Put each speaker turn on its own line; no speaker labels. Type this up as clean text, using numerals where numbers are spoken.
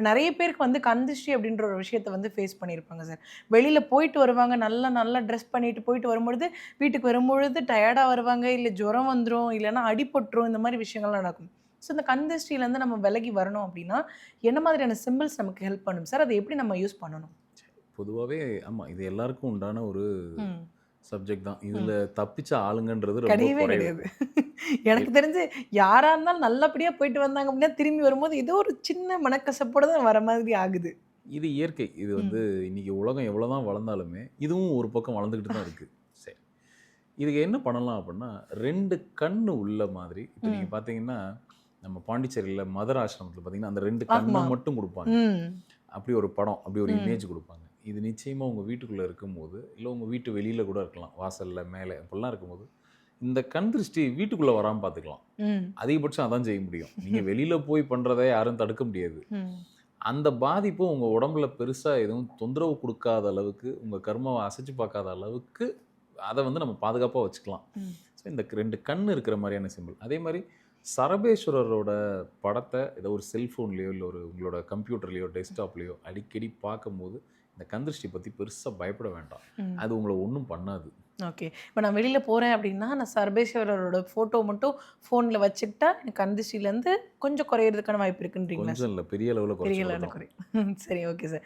நிறைய பேருக்கு வந்து கந்திஷ்டி அப்படின்ற ஒரு விஷயத்த வந்து ஃபேஸ் பண்ணியிருப்பாங்க சார். வெளியில போயிட்டு வருவாங்க, நல்லா நல்லா ட்ரெஸ் பண்ணிட்டு போயிட்டு வரும்பொழுது, வீட்டுக்கு வரும்பொழுது டயர்டா வருவாங்க, இல்ல ஜுரம் வந்துரும், இல்லன்னா அடிபட்டுரும். இந்த மாரி விஷயங்கள்லாம் நடக்கும். ஸோ இந்த கந்திஷ்டிலேருந்து நம்ம விலகி வரணும் அப்படின்னா, என்ன மாதிரியான சிம்பிள்ஸ் நமக்கு ஹெல்ப் பண்ணும் சார்? அத எப்படி நம்ம யூஸ் பண்ணணும்?
பொதுவாவே ஆமா. இது எல்லாருக்கும் உண்டான ஒரு
ம்.
சப்ஜெக்ட் தான். இதுல
ம்.
தப்பிச்ச ஆளுங்கன்றது ரொம்ப
கிடையவே
குறைவு.
கிடையாது. எனக்கு
எல்
தெரிஞ்சு யாரா இருந்தாலும் நல்லபடியா போயிட்டு வந்தாங்க அப்படின்னா, திரும்பி வரும்போது ஏதோ ஒரு சின்ன மனக்கசப்போட தான் வர மாதிரி ஆகுது.
இது இயற்கை. இது வந்து
ம்.
இன்னைக்கு உலகம் எவ்வளோதான் வளர்ந்தாலுமே, இதுவும் ஒரு பக்கம் வளர்ந்துகிட்டு தான் இருக்கு. சரி. இதுக்கு என்ன பண்ணலாம் அப்புட்ன்னா, 2 கண்ணு உள்ள மாதிரி இப்ப நீங்க
ம்.
பார்த்தீங்கன்னா, நம்ம பாண்டிச்சேரியில மதர் ஆசிரமத்தில பார்த்தீங்கன்னா, அந்த 2 கண்ண
ஆமா.
மட்டும் குடுப்பாங்க.
ம்.
அப்படி ஒரு படம், அப்படி ஒரு
ம்.
இமேஜ் குடுப்பாங்க. இது நிச்சயமா உங்க வீட்டுக்குள்ள இருக்கும்போது, இல்ல உங்க வீட்டு வெளியில கூட இருக்கலாம். வாசல்ல, மேல இப்படிலாம் இருக்கும்போது, இந்த கண் திருஷ்டி வீட்டுக்குள்ள வராம பார்த்துக்கலாம்.
ம்.
அதிகபட்சம் அதான் செய்ய முடியும். நீங்க வெளியில போய் பண்றத யாரும் தடுக்க முடியாது.
ம்.
அந்த பாதிப்பு உங்க உடம்புல பெருசா எதுவும் தொந்தரவு குடுக்காத அளவுக்கு, உங்க கர்மாவ அசைச்சு பார்க்காத அளவுக்கு, அத வந்து நம்ம பாதுகாப்பா வச்சுக்கலாம்.
ம்.
ஸோ இந்த 2 கண் இருக்கிற மாரியான சிம்பல். அதே மாரி சரபேஸ்வரரோட படத்த ஏதோ ஒரு செல்ஃபோன்லயோ, இல்ல ஒரு உங்களோட கம்ப்யூட்டர்லயோ, டெஸ்க்டாப்லயோ அடிக்கடி பார்க்கும்போது, இந்த கண் திருஷ்டி பத்தி பெருசா பயப்பட வேண்டாம்.
ம்.
அது உங்கள ஒண்ணும் பண்ணாது.
ஓகே. இப்ப நான் வெளியில போறேன் அப்படின்னா, நான் சர்பேஸ்வரரோட ஃபோட்டோ மட்டும் ஃபோன்ல வச்சுக்கிட்டா, எனக்கு கண் திருஷ்டிலேருந்து கொஞ்சம் குறையறதுக்கான வாய்ப்பு இருக்குன்றீங்களா
கொஞ்சம்
சார்?
இல்ல, பெரிய அளவுல
பெரிய
குறைச்சு
அளவுல
விடலாம்.
குறையும். சரி, ஓகே சார்.